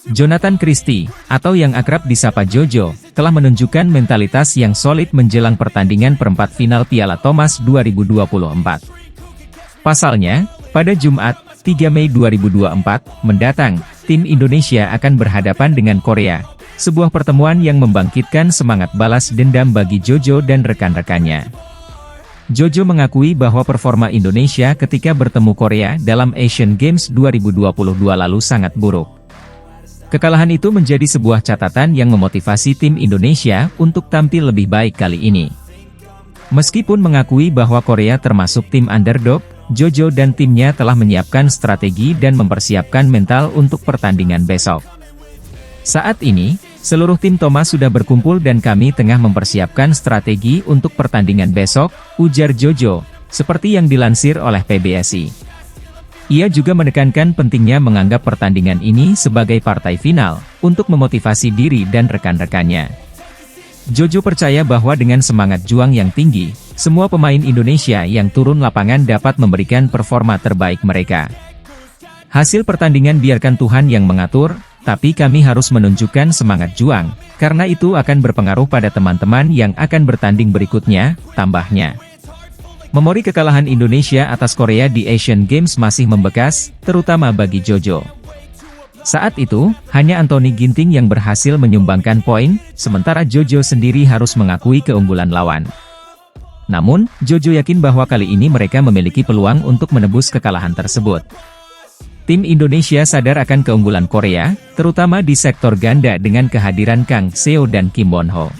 Jonathan Christie, atau yang akrab disapa Jojo, telah menunjukkan mentalitas yang solid menjelang pertandingan perempat final Piala Thomas 2024. Pasalnya, pada Jumat, 3 Mei 2024, mendatang, tim Indonesia akan berhadapan dengan Korea. Sebuah pertemuan yang membangkitkan semangat balas dendam bagi Jojo dan rekan-rekannya. Jojo mengakui bahwa performa Indonesia ketika bertemu Korea dalam Asian Games 2022 lalu sangat buruk. Kekalahan itu menjadi sebuah catatan yang memotivasi tim Indonesia untuk tampil lebih baik kali ini. Meskipun mengakui bahwa Korea termasuk tim underdog, Jojo dan timnya telah menyiapkan strategi dan mempersiapkan mental untuk pertandingan besok. Saat ini, seluruh tim Thomas sudah berkumpul dan kami tengah mempersiapkan strategi untuk pertandingan besok, ujar Jojo, seperti yang dilansir oleh PBSI. Ia juga menekankan pentingnya menganggap pertandingan ini sebagai partai final, untuk memotivasi diri dan rekan-rekannya. Jojo percaya bahwa dengan semangat juang yang tinggi, semua pemain Indonesia yang turun lapangan dapat memberikan performa terbaik mereka. Hasil pertandingan biarkan Tuhan yang mengatur, tapi kami harus menunjukkan semangat juang, karena itu akan berpengaruh pada teman-teman yang akan bertanding berikutnya, tambahnya. Memori kekalahan Indonesia atas Korea di Asian Games masih membekas, terutama bagi Jojo. Saat itu, hanya Anthony Ginting yang berhasil menyumbangkan poin, sementara Jojo sendiri harus mengakui keunggulan lawan. Namun, Jojo yakin bahwa kali ini mereka memiliki peluang untuk menebus kekalahan tersebut. Tim Indonesia sadar akan keunggulan Korea, terutama di sektor ganda dengan kehadiran Kang Seo dan Kim Won Ho.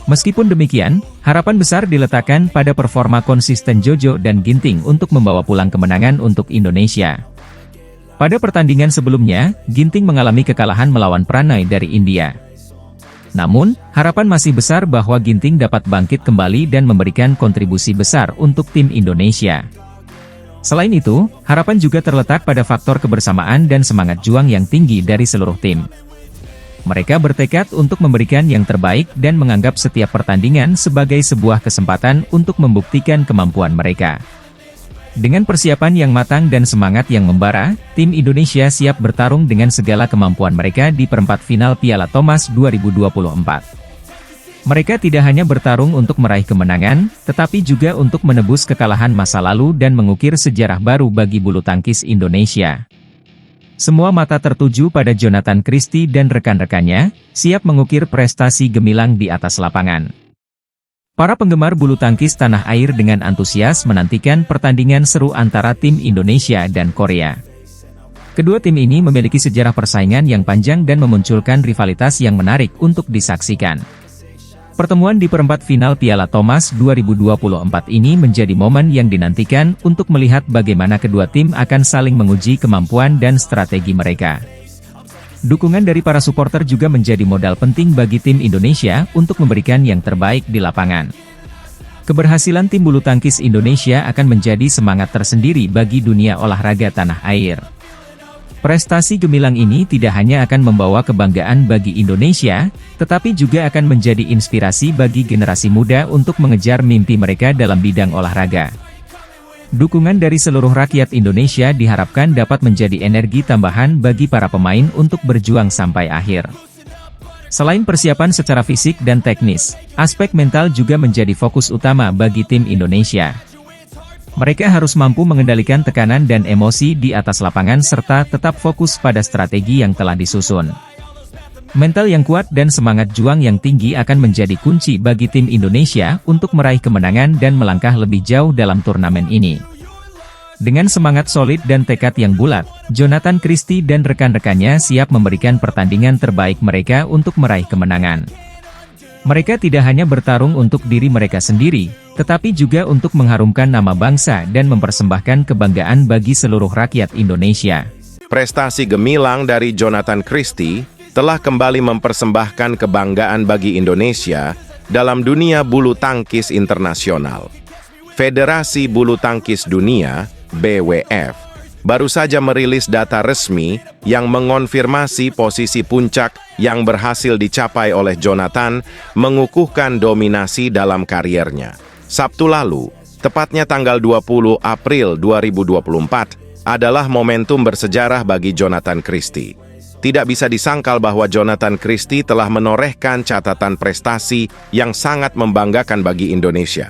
Meskipun demikian, harapan besar diletakkan pada performa konsisten Jojo dan Ginting untuk membawa pulang kemenangan untuk Indonesia. Pada pertandingan sebelumnya, Ginting mengalami kekalahan melawan Pranay dari India. Namun, harapan masih besar bahwa Ginting dapat bangkit kembali dan memberikan kontribusi besar untuk tim Indonesia. Selain itu, harapan juga terletak pada faktor kebersamaan dan semangat juang yang tinggi dari seluruh tim. Mereka bertekad untuk memberikan yang terbaik dan menganggap setiap pertandingan sebagai sebuah kesempatan untuk membuktikan kemampuan mereka. Dengan persiapan yang matang dan semangat yang membara, tim Indonesia siap bertarung dengan segala kemampuan mereka di perempat final Piala Thomas 2024. Mereka tidak hanya bertarung untuk meraih kemenangan, tetapi juga untuk menebus kekalahan masa lalu dan mengukir sejarah baru bagi bulu tangkis Indonesia. Semua mata tertuju pada Jonathan Christie dan rekan-rekannya, siap mengukir prestasi gemilang di atas lapangan. Para penggemar bulu tangkis tanah air dengan antusias menantikan pertandingan seru antara tim Indonesia dan Korea. Kedua tim ini memiliki sejarah persaingan yang panjang dan memunculkan rivalitas yang menarik untuk disaksikan. Pertemuan di perempat final Piala Thomas 2024 ini menjadi momen yang dinantikan untuk melihat bagaimana kedua tim akan saling menguji kemampuan dan strategi mereka. Dukungan dari para supporter juga menjadi modal penting bagi tim Indonesia untuk memberikan yang terbaik di lapangan. Keberhasilan tim bulu tangkis Indonesia akan menjadi semangat tersendiri bagi dunia olahraga tanah air. Prestasi gemilang ini tidak hanya akan membawa kebanggaan bagi Indonesia, tetapi juga akan menjadi inspirasi bagi generasi muda untuk mengejar mimpi mereka dalam bidang olahraga. Dukungan dari seluruh rakyat Indonesia diharapkan dapat menjadi energi tambahan bagi para pemain untuk berjuang sampai akhir. Selain persiapan secara fisik dan teknis, aspek mental juga menjadi fokus utama bagi tim Indonesia. Mereka harus mampu mengendalikan tekanan dan emosi di atas lapangan serta tetap fokus pada strategi yang telah disusun. Mental yang kuat dan semangat juang yang tinggi akan menjadi kunci bagi tim Indonesia untuk meraih kemenangan dan melangkah lebih jauh dalam turnamen ini. Dengan semangat solid dan tekad yang bulat, Jonathan Christie dan rekan-rekannya siap memberikan pertandingan terbaik mereka untuk meraih kemenangan. Mereka tidak hanya bertarung untuk diri mereka sendiri, tetapi juga untuk mengharumkan nama bangsa dan mempersembahkan kebanggaan bagi seluruh rakyat Indonesia. Prestasi gemilang dari Jonathan Christie telah kembali mempersembahkan kebanggaan bagi Indonesia dalam dunia bulu tangkis internasional. Federasi Bulu Tangkis Dunia, BWF, baru saja merilis data resmi yang mengonfirmasi posisi puncak yang berhasil dicapai oleh Jonathan mengukuhkan dominasi dalam kariernya. Sabtu lalu, tepatnya tanggal 20 April 2024, adalah momentum bersejarah bagi Jonathan Christie. Tidak bisa disangkal bahwa Jonathan Christie telah menorehkan catatan prestasi yang sangat membanggakan bagi Indonesia.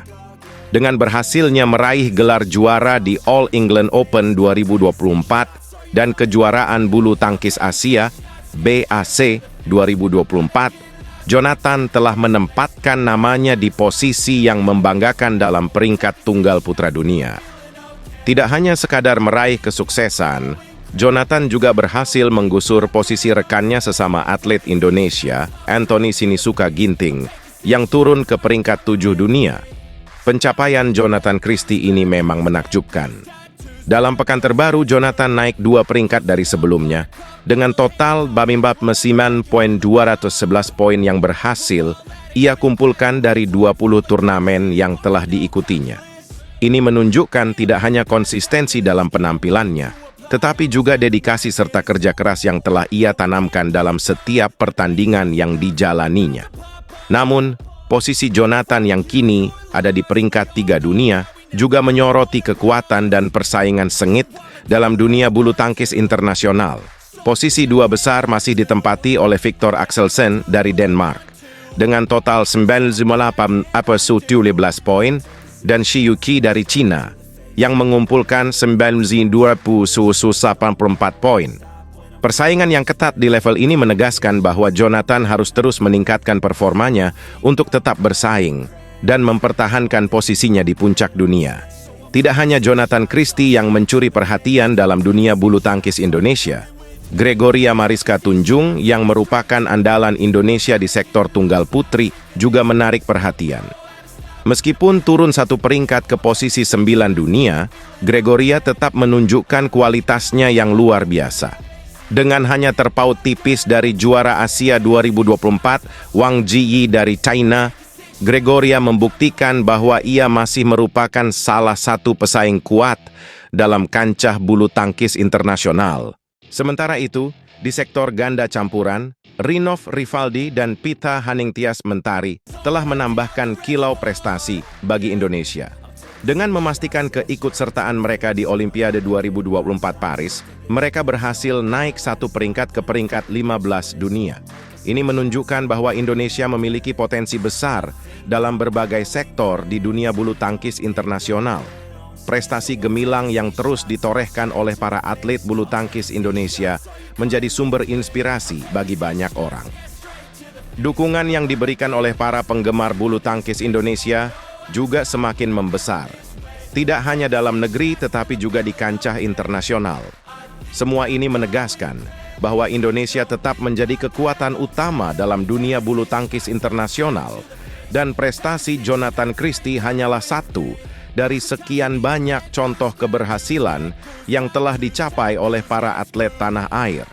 Dengan berhasilnya meraih gelar juara di All England Open 2024 dan kejuaraan bulu tangkis Asia BAC 2024, Jonathan telah menempatkan namanya di posisi yang membanggakan dalam peringkat tunggal putra dunia. Tidak hanya sekadar meraih kesuksesan, Jonathan juga berhasil menggusur posisi rekannya sesama atlet Indonesia, Anthony Sinisuka Ginting, yang turun ke peringkat 7 dunia. Pencapaian Jonathan Christie ini memang menakjubkan. Dalam pekan terbaru, Jonathan naik 2 peringkat dari sebelumnya, dengan total 9.211 poin yang berhasil ia kumpulkan dari 20 turnamen yang telah diikutinya. Ini menunjukkan tidak hanya konsistensi dalam penampilannya, tetapi juga dedikasi serta kerja keras yang telah ia tanamkan dalam setiap pertandingan yang dijalaninya. Namun, posisi Jonathan yang kini ada di peringkat 3 dunia juga menyoroti kekuatan dan persaingan sengit dalam dunia bulu tangkis internasional. Posisi 2 besar masih ditempati oleh Victor Axelsen dari Denmark, dengan total 98,17 poin, dan Shi Yuqi dari Cina, yang mengumpulkan 9.284 poin. Persaingan yang ketat di level ini menegaskan bahwa Jonathan harus terus meningkatkan performanya untuk tetap bersaing dan mempertahankan posisinya di puncak dunia. Tidak hanya Jonathan Christie yang mencuri perhatian dalam dunia bulu tangkis Indonesia, Gregoria Mariska Tunjung yang merupakan andalan Indonesia di sektor tunggal putri juga menarik perhatian. Meskipun turun 1 peringkat ke posisi 9 dunia, Gregoria tetap menunjukkan kualitasnya yang luar biasa. Dengan hanya terpaut tipis dari juara Asia 2024, Wang Jiyi dari China, Gregoria membuktikan bahwa ia masih merupakan salah satu pesaing kuat dalam kancah bulu tangkis internasional. Sementara itu, di sektor ganda campuran, Rinov Rivaldi dan Pita Haningtyas Mentari telah menambahkan kilau prestasi bagi Indonesia. Dengan memastikan keikutsertaan mereka di Olimpiade 2024 Paris, mereka berhasil naik 1 peringkat ke peringkat 15 dunia. Ini menunjukkan bahwa Indonesia memiliki potensi besar dalam berbagai sektor di dunia bulu tangkis internasional. Prestasi gemilang yang terus ditorehkan oleh para atlet bulu tangkis Indonesia menjadi sumber inspirasi bagi banyak orang. Dukungan yang diberikan oleh para penggemar bulu tangkis Indonesia juga semakin membesar. Tidak hanya dalam negeri tetapi juga di kancah internasional. Semua ini menegaskan bahwa Indonesia tetap menjadi kekuatan utama dalam dunia bulu tangkis internasional, dan prestasi Jonathan Christie hanyalah satu dari sekian banyak contoh keberhasilan yang telah dicapai oleh para atlet tanah air.